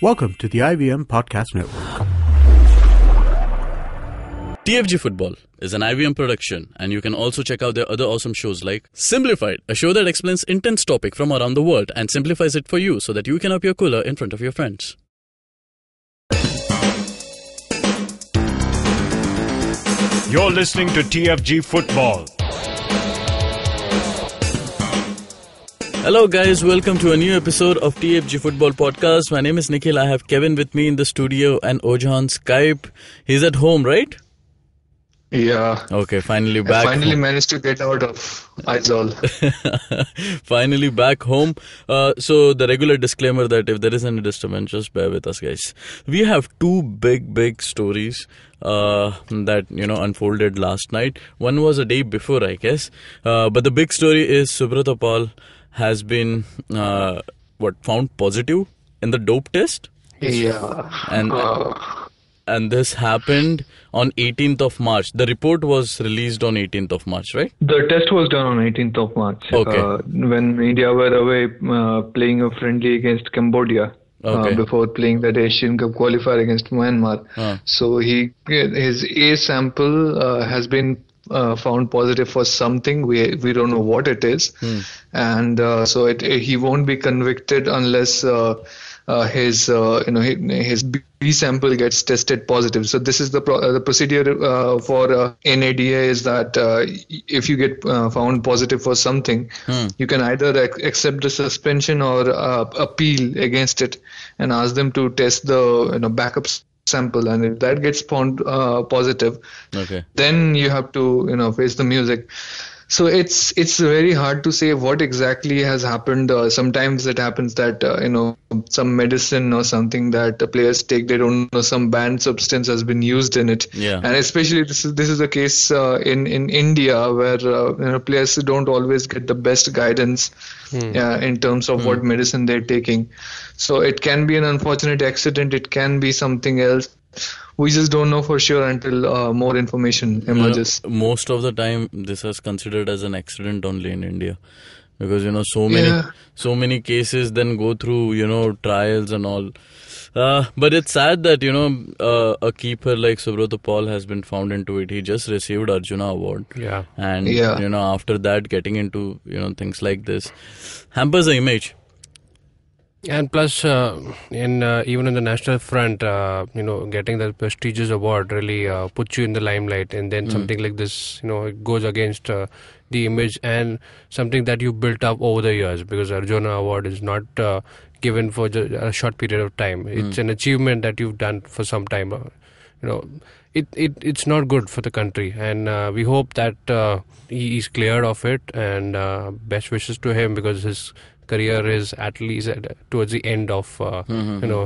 Welcome to the IVM Podcast Network. TFG Football is an IVM production, and you can also check out their other awesome shows like Simplified, a show that explains intense topic from around the world and simplifies it for you so that you can appear cooler in front of your friends. You're listening to TFG Football. Hello guys, welcome to a new episode of TFG Football Podcast. My name is Nikhil. I have Kevin with me in the studio and Oj on Skype. He's at home, right? Yeah. Okay, finally back. I finally managed to get out of Aizawl. Finally back home. So the regular disclaimer that if there is any disturbance, just bear with us, guys. We have two big stories that unfolded last night. One was a day before, I guess. But the big story is Subrata Pal has been found positive in the dope test. Yeah. And this happened on 18th of March. The report was released on 18th of March, right? The test was done on 18th of March. Okay. When India were away playing a friendly against Cambodia. Okay. Before playing that Asian Cup qualifier against Myanmar. So his A sample has been found positive for something. We don't know what it is. And so he won't be convicted unless his B sample gets tested positive. So this is the procedure for NADA is that if you get found positive for something, you can either accept the suspension or appeal against it and ask them to test the backup sample, and if that gets found positive, then you have to face the music. So it's very hard to say what exactly has happened. Sometimes it happens that some medicine or something that the players take, they don't know, some banned substance has been used in it. And especially this is the case in India where players don't always get the best guidance in terms of what medicine they're taking. So it can be an unfortunate accident. It can be something else. We just don't know for sure until more information emerges. Most of the time, this is considered as an accident only in India, because so many cases then go through trials and all. But it's sad that a keeper like Subrata Pal has been found into it. He just received Arjuna Award. And after that, getting into things like this hampers the image. And plus, even in the national front, getting that prestigious award really puts you in the limelight, and then something like this, it goes against the image and something that you built up over the years, because Arjuna Award is not given for just a short period of time. It's an achievement that you've done for some time. It's not good for the country, and we hope that he's cleared of it, and best wishes to him, because his career is at least towards the end of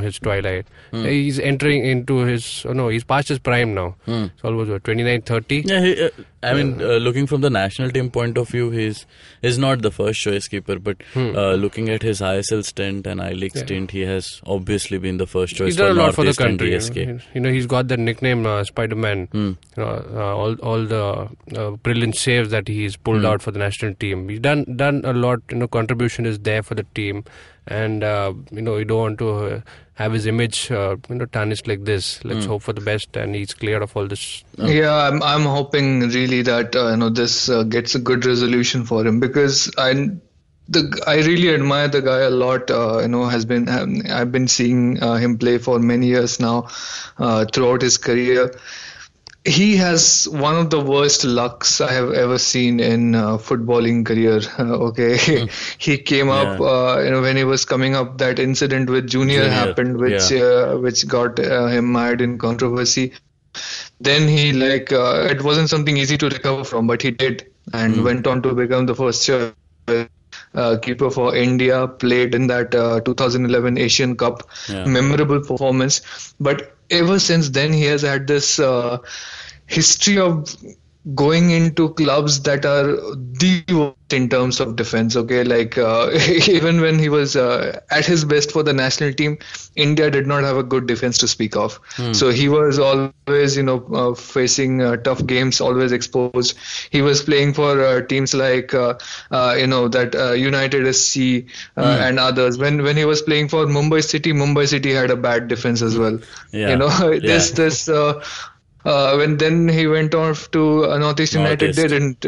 his twilight. He's entering into he's past his prime now. It's almost 29, 30. Looking from the national team point of view, he's not the first choice keeper, but looking at his ISL stint and I-League stint, he has obviously been the first choice. He's done a lot for the country. DSK. He's got the nickname Spider-Man. All the brilliant saves that he's pulled out for the national team. He's done a lot. Contribution is there for the team, and you don't want to have his image tarnished like this. Let's hope for the best, and he's cleared of all this. I'm hoping really that this gets a good resolution for him, because I really admire the guy a lot. I've been seeing him play for many years now, throughout his career. He has one of the worst lucks I have ever seen in footballing career. He came up when he was coming up. That incident with Junior happened, which got him mired in controversy. Then he it wasn't something easy to recover from, but he did, and went on to become the first keeper for India. Played in that 2011 Asian Cup, memorable performance. But ever since then, he has had this history of going into clubs that are the worst in terms of defense. Okay, like even when he was at his best for the national team, India did not have a good defense to speak of. So he was always, facing tough games, always exposed. He was playing for teams like that United SC and others. When he was playing for Mumbai City had a bad defense as well. When then he went off to Northeast United, they didn't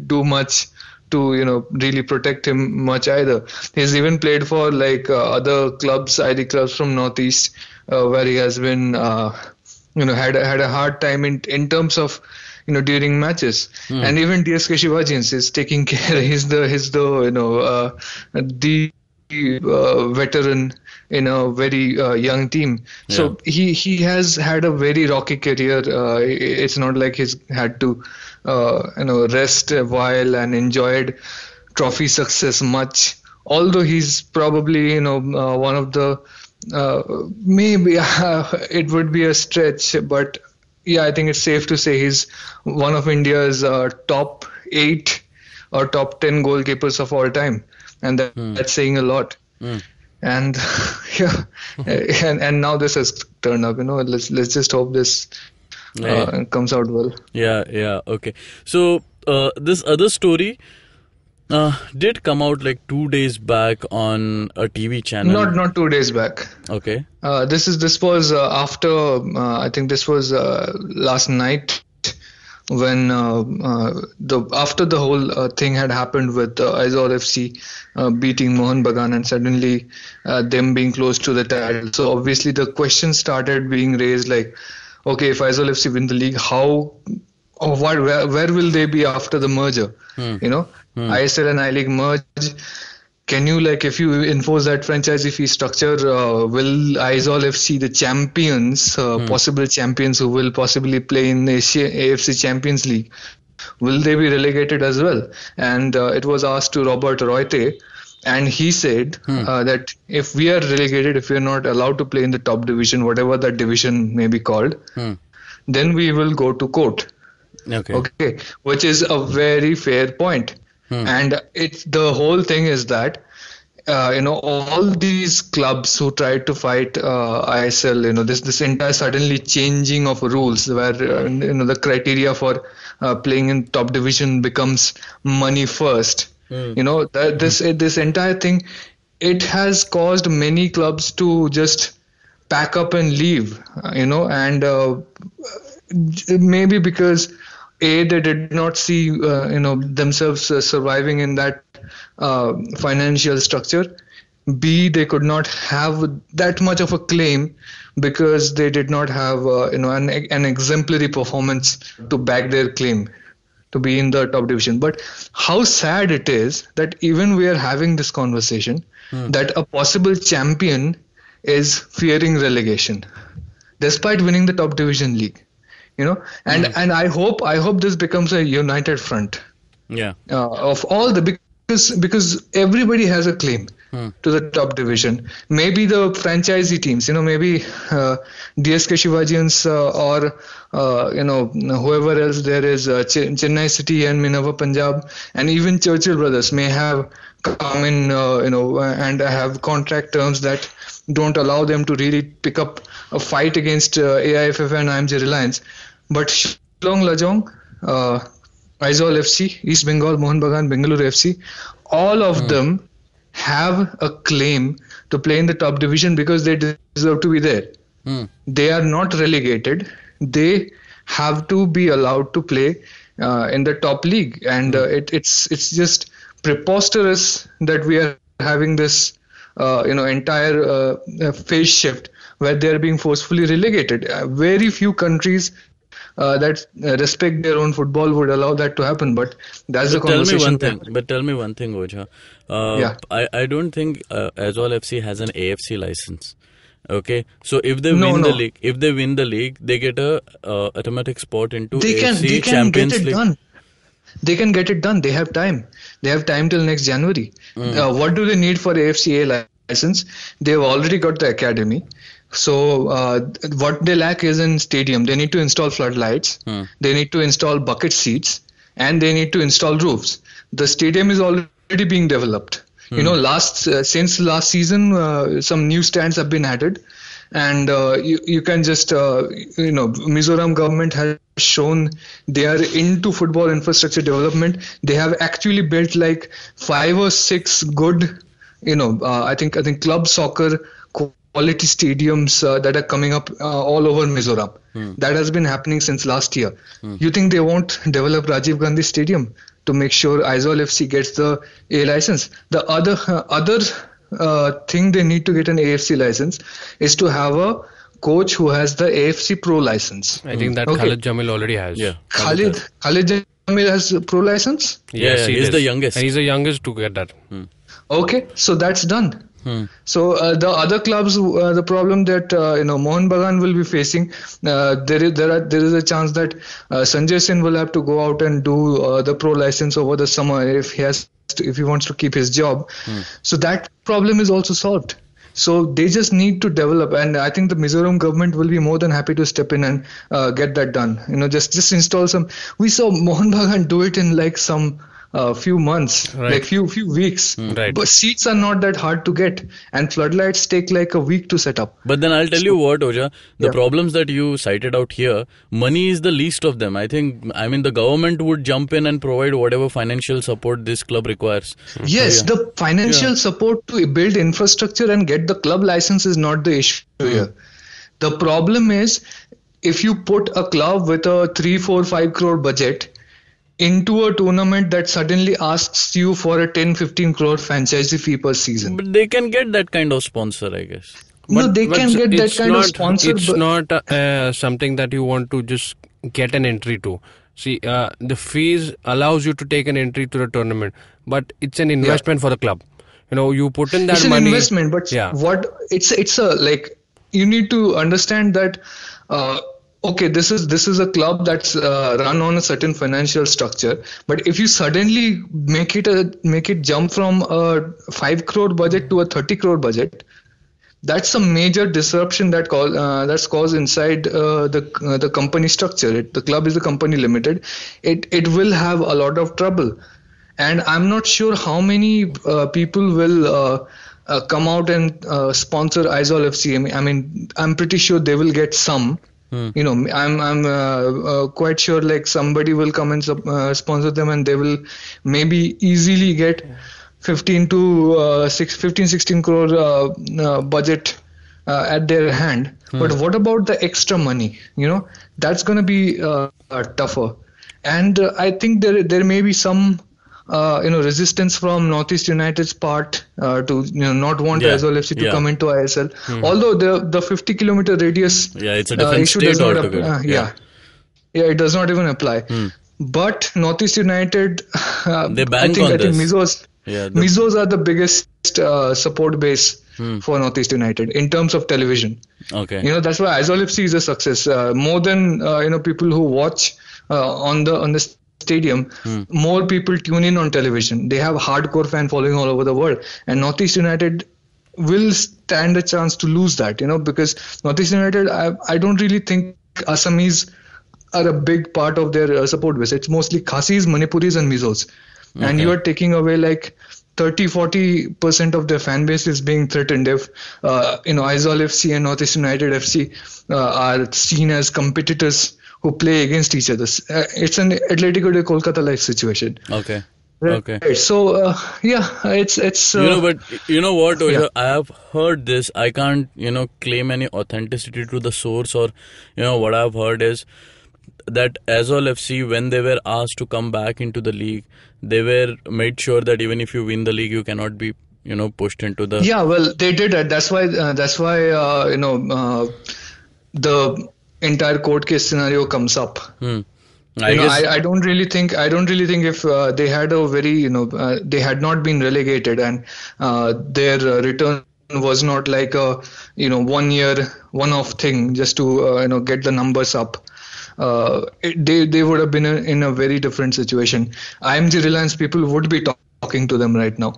do much to really protect him much either. He's even played for other clubs, I-League clubs from Northeast, where he has been had a hard time in terms of during matches. And even DSK Shivajians is taking care. He's the veteran in a very young team. So he has had a very rocky career. It's not like he's had to rest a while and enjoyed trophy success much. Although he's probably one of the maybe it would be a stretch, but I think it's safe to say he's one of India's top 8 or top 10 goalkeepers of all time, and that's saying a lot. And and now this has turned up. Let's just hope this comes out well. Okay. So this other story did come out 2 days back on a TV channel. Not 2 days back. Okay. This was after I think this was last night, when after the whole thing had happened with Aizawl FC beating Mohun Bagan, and suddenly them being close to the title. So obviously the question started being raised, okay, if Aizawl FC win the league, where will they be after the merger? ISL and I-League merge. Can you, if you enforce that franchisee fee structure, will Aizawl FC, the champions, possible champions who will possibly play in the AFC Champions League, will they be relegated as well? And it was asked to Robert Royte, and he said that if we are relegated, if we are not allowed to play in the top division, whatever that division may be called, then we will go to court. Okay, which is a very fair point. And the whole thing is that all these clubs who tried to fight ISL, this entire suddenly changing of rules where the criteria for playing in top division becomes money first. This entire thing, it has caused many clubs to just pack up and leave. And maybe because they did not see themselves surviving in that financial structure. B, they could not have that much of a claim because they did not have an exemplary performance to back their claim to be in the top division. But how sad it is that even we are having this conversation that a possible champion is fearing relegation despite winning the top division league. And I hope this becomes a united front. Of all because everybody has a claim to the top division. Maybe the franchisee teams, maybe DSK Shivajians or whoever else there is, Chennai City and Minerva Punjab, and even Churchill Brothers may have come in, and have contract terms that don't allow them to really pick up a fight against AIFF and IMG Reliance. But Shillong Lajong, Aizawl FC, East Bengal, Mohun Bagan, Bengaluru FC, all of them have a claim to play in the top division because they deserve to be there. They are not relegated. They have to be allowed to play in the top league. And it's just preposterous that we are having this entire phase shift where they are being forcefully relegated. Very few countries that respect their own football would allow that to happen, but that's the conversation. Tell me one thing, Oja. I don't think Aizawl FC has an AFC license. Okay, so if they win the league, they get a automatic spot into AFC Champions League. They can get it done. They have time. They have time till next January. What do they need for AFCA license? They've already got the academy. So what they lack is in stadium. They need to install floodlights. They need to install bucket seats, and they need to install roofs. The stadium is already being developed. Since last season, some new stands have been added, and you can just Mizoram government has shown they are into football infrastructure development. They have actually built like 5 or 6 good, I think club soccer quality stadiums that are coming up all over Mizoram. That has been happening since last year. You think they won't develop Rajiv Gandhi Stadium to make sure Aizawl FC gets the A license? The other thing they need to get an AFC license is to have a coach who has the AFC Pro license. I think that Khalid Jamil already has. Yeah. Khalid Jamil has a Pro license? Yes, he's the youngest. And he's the youngest to get that. Okay, so that's done. So the other clubs, the problem that Mohun Bagan will be facing, there is a chance that Sanjay Sin will have to go out and do the pro license over the summer if he wants to keep his job. So that problem is also solved. So they just need to develop, and I think the Mizoram government will be more than happy to step in and get that done. Just install some. We saw Mohun Bagan do it in like some few months, like few weeks. But seats are not that hard to get, and floodlights take like a week to set up. But then I'll tell you what, Oja, the problems that you cited out here, money is the least of them. I mean, the government would jump in and provide whatever financial support this club requires. Yes, the financial support to build infrastructure and get the club license is not the issue here. The problem is if you put a club with a 3, 4, 5 crore budget into a tournament that suddenly asks you for a 10-15 crore franchisee fee per season. But they can get that kind of sponsor, I guess. They can get that kind of sponsor. It's not something that you want to just get an entry to. See, the fees allows you to take an entry to the tournament, but it's an investment for the club. You put in that money. It's an investment, but what it's a like you need to understand that. Okay, this is a club that's run on a certain financial structure, but if you suddenly make it jump from a 5 crore budget to a 30 crore budget, that's a major disruption that's caused inside the company structure. The club is a company limited. It will have a lot of trouble, and I'm not sure how many people will come out and sponsor Aizawl FC. I mean, I'm pretty sure they will get some. I'm quite sure like somebody will come and sponsor them, and they will maybe easily get 16 crore budget at their hand. But what about the extra money? That's going to be tougher. And I think there may be some resistance from Northeast United's part to not want Aizawl FC to come into ISL. Although the 50-kilometer radius it's a different state altogether. It does not even apply. But Northeast United, they bank on this. Mizos are the biggest support base for Northeast United in terms of television. Okay. That's why Aizawl FC is a success. More than people who watch on the stadium, more people tune in on television. They have hardcore fan following all over the world, and Northeast United will stand a chance to lose that, because Northeast United, I don't really think Assamese are a big part of their support base. It's mostly Khasis, Manipuris and Mizos. Okay. And you are taking away like 30-40% of their fan base is being threatened if Aizawl FC and Northeast United FC are seen as competitors who play against each other. It's an Atletico de Kolkata-like situation. Okay. Right. So it's but you know what, Oja, I have heard this. I can't claim any authenticity to the source, or what I've heard is that Aizawl FC, when they were asked to come back into the league, they were made sure that even if you win the league, you cannot be pushed into the. Yeah, well, they did that. That's why the entire court case scenario comes up. I don't really think if they had a very they had not been relegated and their return was not like a 1 year one-off thing just to get the numbers up. They would have been in a very different situation. IMG Reliance people would be talking to them right now,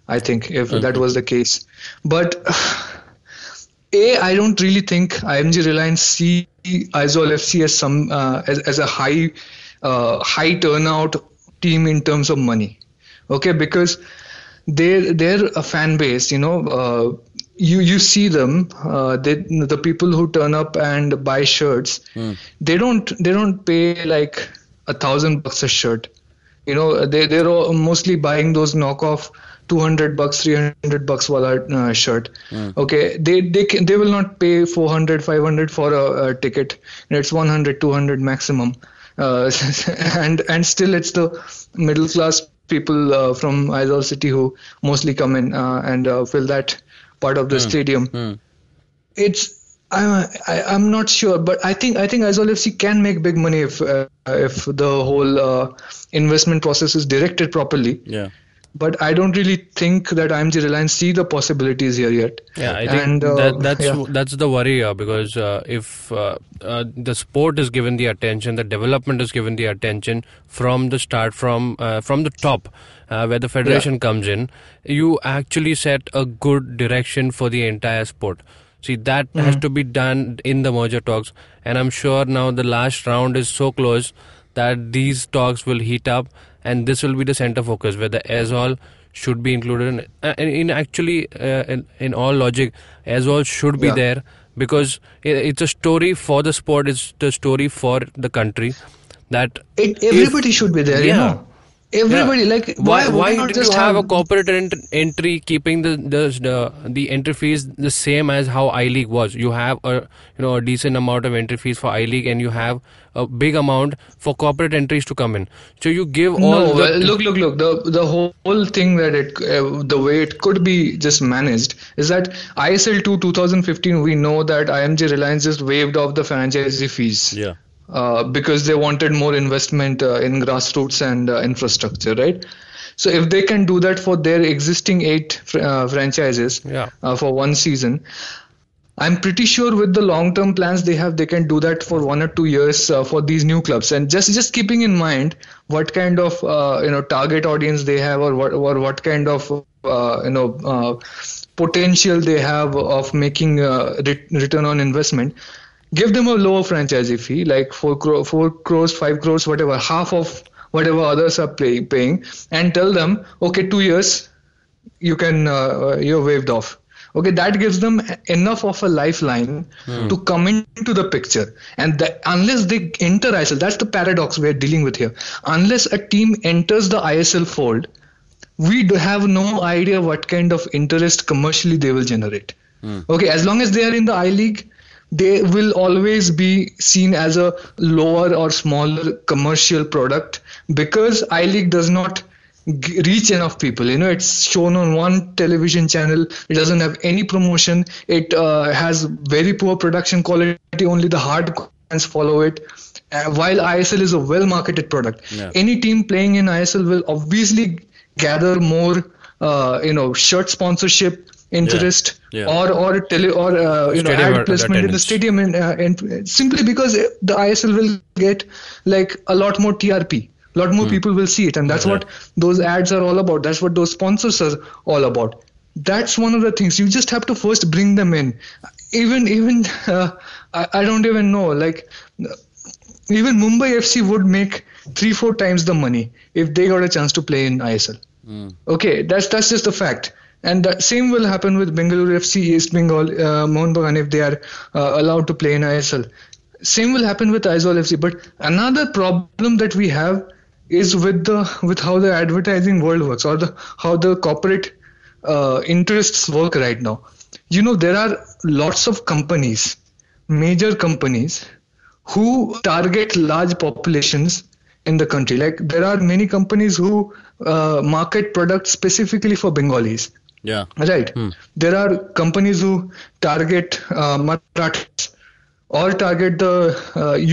I think, if that was the case. But I don't really think IMG Reliance see Aizawl FC as as a high turnout team in terms of money. Okay, because they're a fan base, you see them, the people who turn up and buy shirts, they don't pay like $1,000 a shirt. They're all mostly buying those knockoff $200, $300 wala shirt. Okay, they will not pay 400, 500 for a ticket. It's 100, 200 maximum. And still it's the middle class people from Aizawl City who mostly come in and fill that part of the stadium. I'm not sure, but I think Aizawl FC can make big money if the whole investment process is directed properly. Yeah. But I don't really think that IMG Reliance see the possibilities here yet. Yeah, I think that's the worry, because if the sport is given the attention, the development is given the attention from the start, from the top, where the federation comes in, you actually set a good direction for the entire sport. See, that has to be done in the merger talks, and I'm sure now the last round is so close that these talks will heat up, and this will be the center focus where the Aizawl should be included. In all logic, Aizawl should be there, because it's a story for the sport, it's the story for the country. That everybody should be there, Everybody, like why not just have a corporate entry keeping the entry fees the same as how I-League was? You have a decent amount of entry fees for I-League, and you have a big amount for corporate entries to come in. So you give all. Look. The whole thing that the way it could be just managed is that ISL 2015, we know that IMG Reliance just waived off the franchisee fees. Yeah. Because they wanted more investment in grassroots and infrastructure, right? So if they can do that for their existing 8 franchises for one season, I'm pretty sure with the long-term plans they have, they can do that for 1 or 2 years for these new clubs. And just keeping in mind what kind of target audience they have, or what kind of potential they have of making return on investment. Give them a lower franchisee fee, like 4 crores, 5 crores, whatever, half of whatever others are paying, and tell them, okay, 2 years, you're waived off. Okay, that gives them enough of a lifeline to come into the picture. And unless they enter ISL, that's the paradox we're dealing with here. Unless a team enters the ISL fold, we have no idea what kind of interest commercially they will generate. Okay, as long as they are in the I-League, they will always be seen as a lower or smaller commercial product, because I-League does not reach enough people. It's shown on one television channel. It doesn't have any promotion. It has very poor production quality. Only the hard fans follow it. While ISL is a well-marketed product, any team playing in ISL will obviously gather more, shirt sponsorship interest or ad placement in the stadium, and simply because the ISL will get like a lot more TRP. A lot more people will see it, and that's what those ads are all about. That's what those sponsors are all about. That's one of the things. You just have to first bring them in. Even I don't even know. Like even Mumbai FC would make 3-4 times the money if they got a chance to play in ISL. Okay, that's just a fact. And the same will happen with Bengaluru FC, East Bengal, Mohun Bagan, if they are allowed to play in ISL. Same will happen with Aizawl FC. But another problem that we have is with how the advertising world works, or how the corporate interests work right now. There are lots of companies, major companies, who target large populations in the country. Like there are many companies who market products specifically for Bengalis. Yeah. Right. There are companies who target Marathis or target the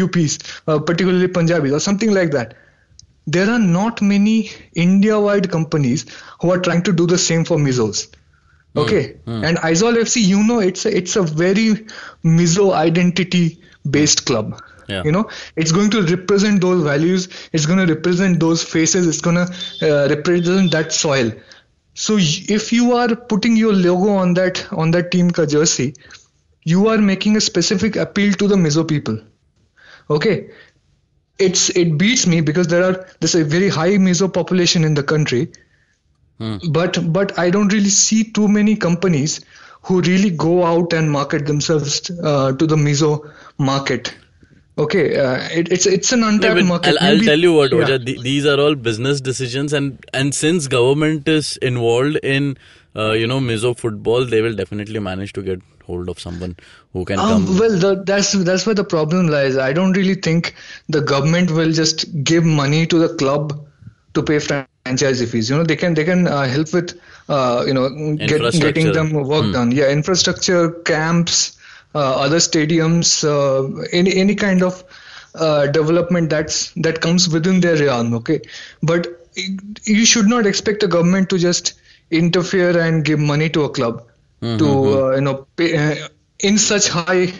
UPs, particularly Punjabis or something like that. There are not many India-wide companies who are trying to do the same for Mizos. Okay. And Aizawl FC, it's a very Mizo identity-based club. Yeah. It's going to represent those values. It's going to represent those faces. It's going to represent that soil. So if you are putting your logo on that team ka jersey, you are making a specific appeal to the Mizo people. Okay, it beats me because there's a very high Mizo population in the country, but I don't really see too many companies who really go out and market themselves to the Mizo market. Okay, it's an untapped market. I'll tell you what, Oja, these are all business decisions, and since government is involved in Mizo football, they will definitely manage to get hold of someone who can come. Well, that's where the problem lies. I don't really think the government will just give money to the club to pay franchise fees. They can help with getting them work done. Yeah, infrastructure, camps, other stadiums, any kind of development that comes within their realm. Okay, but you should not expect a government to just interfere and give money to a club to pay in such high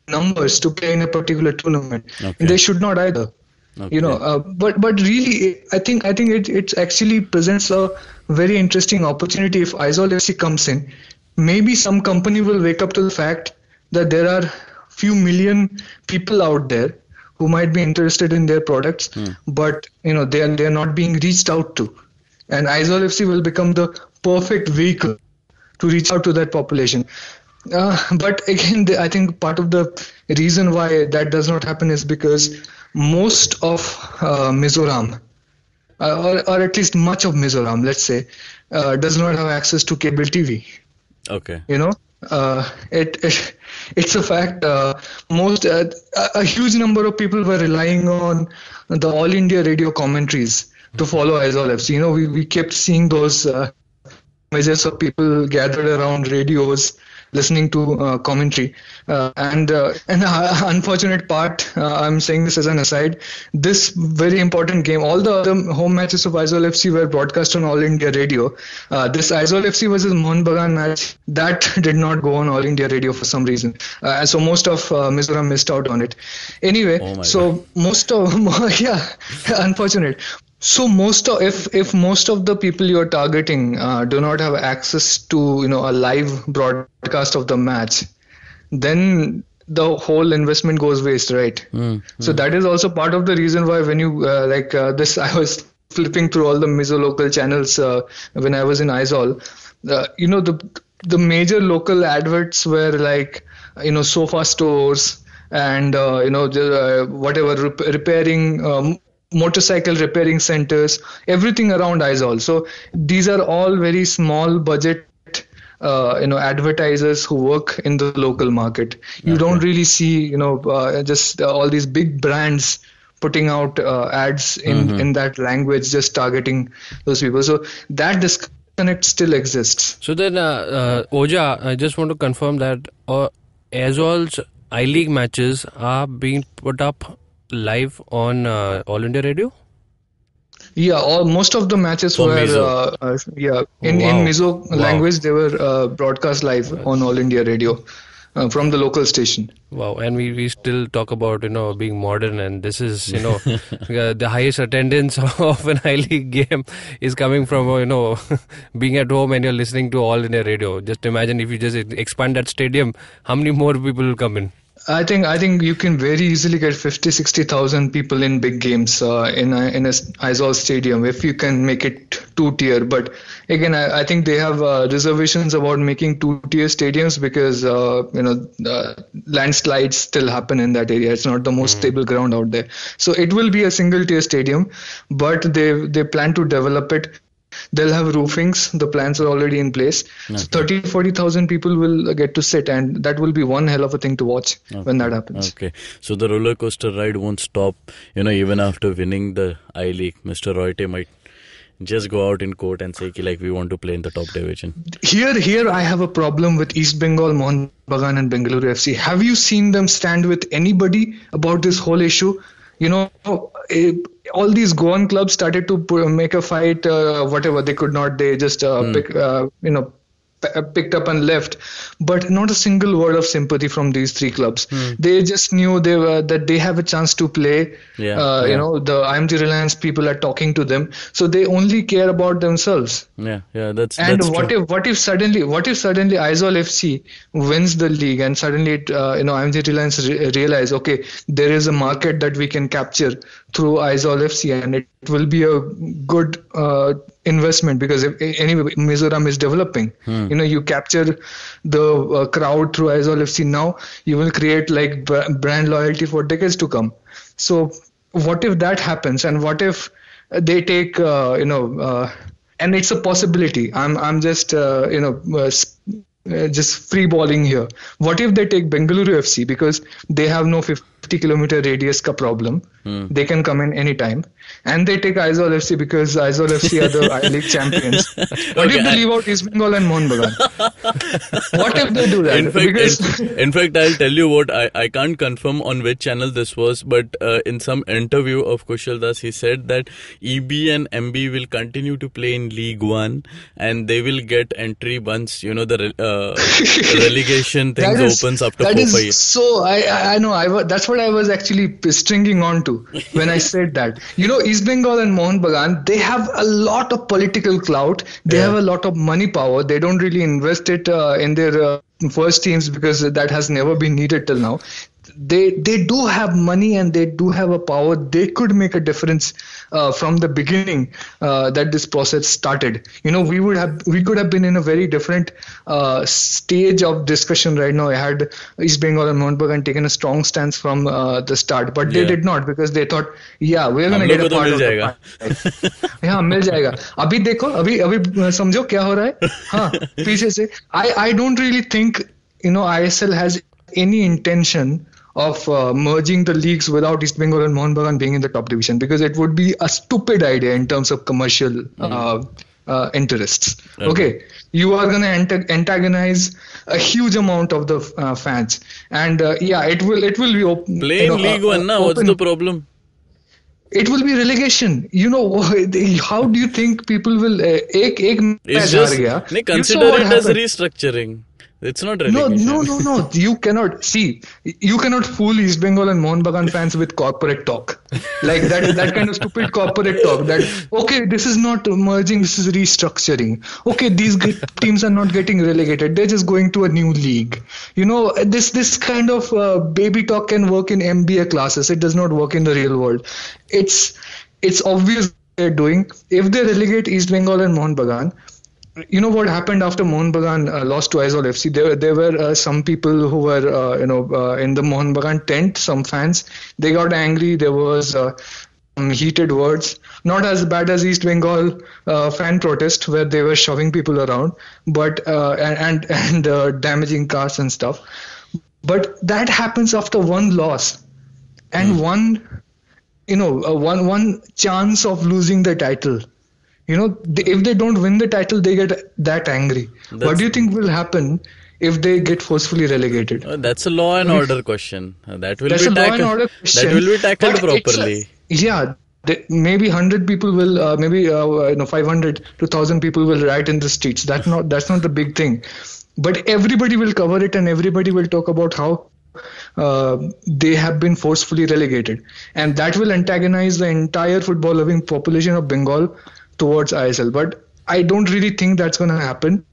numbers to play in a particular tournament. Okay. They should not either. Okay. But really, I think it actually presents a very interesting opportunity if Aizawl FC comes in. Maybe some company will wake up to the fact that there are few million people out there who might be interested in their products, but they are not being reached out to, and Aizawl FC will become the perfect vehicle to reach out to that population. But again, I think part of the reason why that does not happen is because most of Mizoram, or at least much of Mizoram, let's say, does not have access to cable TV. Okay. It's a fact. A huge number of people were relying on the All India radio commentaries to follow Aizawl FC. We kept seeing those images of people gathered around radios listening to commentary, and unfortunate part, I'm saying this as an aside, this very important game, all the other home matches of Aizawl FC were broadcast on All India Radio. This Aizawl FC versus Mohun Bagan match, that did not go on All India Radio for some reason, so most of Mizoram missed out on it. Anyway, unfortunate. So if most of the people you're targeting do not have access to a live broadcast of the match, then the whole investment goes waste, right? So that is also part of the reason why when you this, I was flipping through all the Mizo local channels when I was in Aizawl. The major local adverts were like sofa stores and whatever repairing. Motorcycle repairing centers, everything around Aizawl. So these are all very small budget, advertisers who work in the local market. You don't really see, just all these big brands putting out ads in that language, just targeting those people. So that disconnect still exists. So then, Oja, I just want to confirm that Aizawl's I-League matches are being put up live on All India Radio? Yeah, most of the matches were in Mizo language. They were broadcast live on All India Radio from the local station. Wow, and we still talk about being modern, and this is the highest attendance of an I-League game is coming from being at home and you're listening to All India Radio. Just imagine if you just expand that stadium, how many more people will come in? I think you can very easily get 50,000-60,000 people in big games in a Aizawl stadium if you can make it two-tier. But again, I think they have reservations about making two-tier stadiums because landslides still happen in that area. It's not the most stable ground out there. So it will be a single-tier stadium, but they plan to develop it. They'll have roofings. The plans are already in place. Okay. So 30,000-40,000 people will get to sit, and that will be one hell of a thing to watch when that happens. Okay. So the roller coaster ride won't stop, even after winning the I-League. Mr. Royte might just go out in court and say, we want to play in the top division. Here I have a problem with East Bengal, Mohun Bagan and Bengaluru FC. Have you seen them stand with anybody about this whole issue? All these Goan clubs started to make a fight, whatever they could not. They just picked up and left, but not a single word of sympathy from these three clubs. They just knew that they have a chance to play. You know, the IMG Reliance people are talking to them, so they only care about themselves. That's true. What if suddenly Aizawl FC wins the league, and suddenly IMG Reliance realize, okay, there is a market that we can capture through Aizawl FC, and it will be a good investment, because anyway Mizoram is developing. You know, you capture the crowd through Aizawl FC now, you will create like brand loyalty for decades to come. So what if that happens, and what if they take and it's a possibility. I'm just just free balling here. What if they take Bengaluru FC, because they have no 50-kilometer radius ka problem. They can come in anytime. And they take Aizawl FC because Aizawl FC are the I-League champions. What if they leave out East Bengal and Mohun Bagan? What if they do that? In fact, I'll tell you what, I can't confirm on which channel this was, but in some interview of Kushal Das, he said that EB and MB will continue to play in League One, and they will get entry once, you know, the relegation things opens after 4-5 years. So I know, that's what I was actually stringing on to when I said that. You know, East Bengal and Mohun Bagan, they have a lot of political clout. They have a lot of money power. They don't really invest it in their first teams, because that has never been needed till now. They do have money, and they do have a power. They could make a difference from the beginning that this process started. You know, we could have been in a very different stage of discussion right now. I had East Bengal and Mohun Bagan taken a strong stance from the start, but they did not, because they thought, we're going to get a part of the pie. मिल जाएगा. अभी देखो, अभी समझो क्या हो रहा है. हाँ, पीछे से. I don't really think, you know, ISL has any intention of merging the leagues without East Bengal and Mohun Bagan being in the top division, because it would be a stupid idea in terms of commercial interests. Okay, you are going to antagonize a huge amount of the fans, and it will be open. Playing League One now, what's the problem? It will be relegation. You know, how do you think people will? It's just consider it as restructuring. It's not relegation. No. You cannot fool East Bengal and Mohun Bagan fans with corporate talk. Like that kind of stupid corporate talk that, okay, this is not merging, this is restructuring. Okay, these teams are not getting relegated. They're just going to a new league. You know, this kind of baby talk can work in MBA classes. It does not work in the real world. It's obvious what they're doing. If they relegate East Bengal and Mohun Bagan, you know what happened after Mohun Bagan lost to Aizawl FC? There were some people who were, in the Mohun Bagan tent, some fans. They got angry. There was heated words. Not as bad as East Bengal fan protest, where they were shoving people around, but and damaging cars and stuff. But that happens after one loss and one chance of losing the title. You know, if they don't win the title, they get that angry. What do you think will happen if they get forcefully relegated? That's a law and order question. That will be tackled properly. Maybe 100 people will, 500 to 1,000 people will riot in the streets. That's not the big thing. But everybody will cover it, and everybody will talk about how they have been forcefully relegated. And that will antagonize the entire football-loving population of Bengal towards ISL. But I don't really think that's going to happen.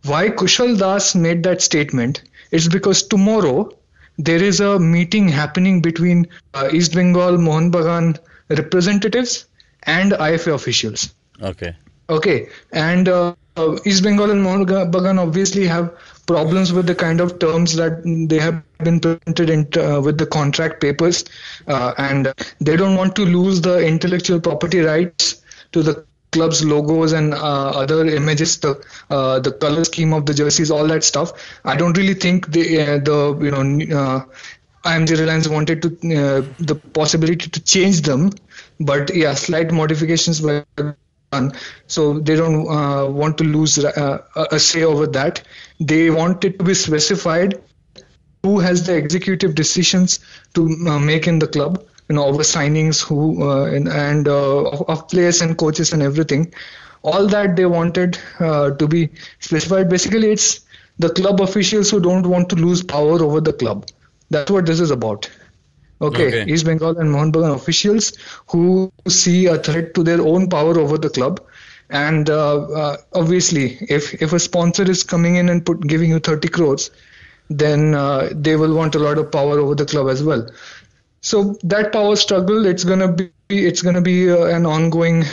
Why Kushal Das made that statement is because tomorrow there is a meeting happening between East Bengal, Mohun Bagan representatives and IFA officials. Okay. And East Bengal and Mohun Bagan obviously have problems with the kind of terms that they have been presented with the contract papers, and they don't want to lose the intellectual property rights to the club's logos and other images, the color scheme of the jerseys, all that stuff. I don't really think IMG Reliance wanted to the possibility to change them, but slight modifications were done. So they don't want to lose a say over that. They want it to be specified who has the executive decisions to make in the club. Over signings, of players and coaches and everything. all that they wanted to be specified. Basically, it's the club officials who don't want to lose power over the club. That's what this is about. Okay. East Bengal and Mohun Bagan officials who see a threat to their own power over the club. And obviously, if a sponsor is coming in and giving you 30 crores, then they will want a lot of power over the club as well. So that power struggle, it's gonna be an ongoing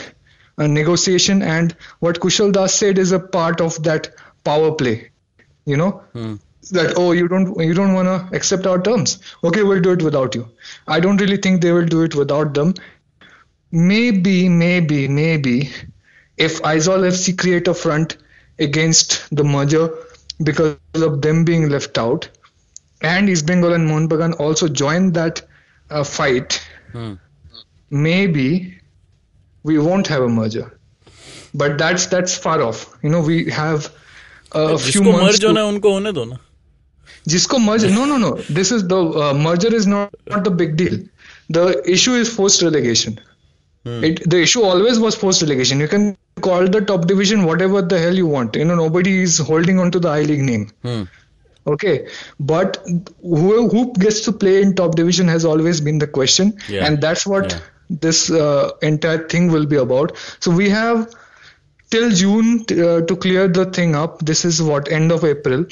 negotiation. And what Kushal Das said is a part of that power play. That you don't want to accept our terms. Okay, we'll do it without you. I don't really think they will do it without them. Maybe if Aizawl FC create a front against the merger because of them being left out, and East Bengal and Mohun Bagan also join that fight, maybe we won't have a merger. But that's far off. We have a few months. Merge होना उनको होने दो ना. जिसको merge, no. This is the merger is not the big deal. The issue is forced relegation. The issue always was forced relegation. You can call the top division whatever the hell you want. Nobody is holding on to the I-League name. Okay, but who gets to play in top division has always been the question, and that's what this entire thing will be about. So we have till June to clear the thing up. This is end of April,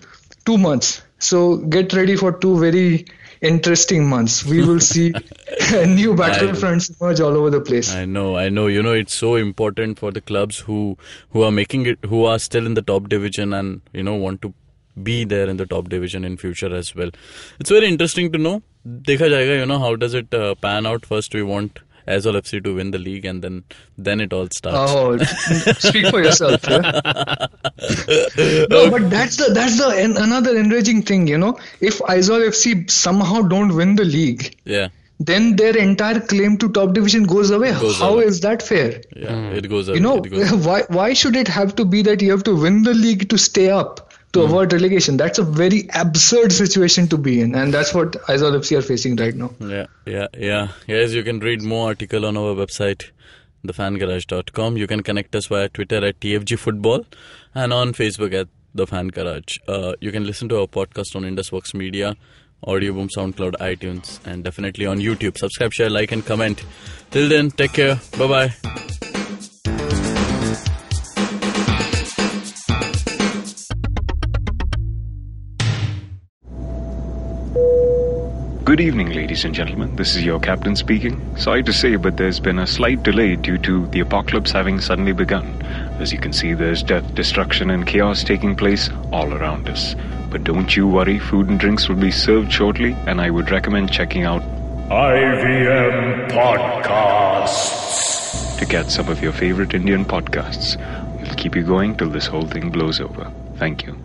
2 months. So get ready for 2 very interesting months. We will see new battlefronts emerge all over the place. I know. It's so important for the clubs who are making it, who are still in the top division and want to be there in the top division in future as well. It's very interesting to know. Dekha jayega, how does it pan out? First, we want Aizawl FC to win the league, and then it all starts. Oh, speak for yourself. Yeah? No, but that's the another enraging thing. If Aizawl FC somehow don't win the league, then their entire claim to top division goes away. How is that fair? Yeah, it goes away. Why should it have to be that you have to win the league to stay up? To avoid relegation. That's a very absurd situation to be in, and that's what Aizawl FC are facing right now. Yeah. Guys, you can read more article on our website, thefangarage.com. You can connect us via Twitter at TFG Football and on Facebook at The Fan Garage. You can listen to our podcast on IndusVox Media, Audioboom, SoundCloud, iTunes, and definitely on YouTube. Subscribe, share, like, and comment. Till then, take care. Bye-bye. Good evening, ladies and gentlemen. This is your captain speaking. Sorry to say, but there's been a slight delay due to the apocalypse having suddenly begun. As you can see, there's death, destruction, and chaos taking place all around us. But don't you worry, food and drinks will be served shortly, and I would recommend checking out IVM Podcasts to get some of your favorite Indian podcasts. We'll keep you going till this whole thing blows over. Thank you.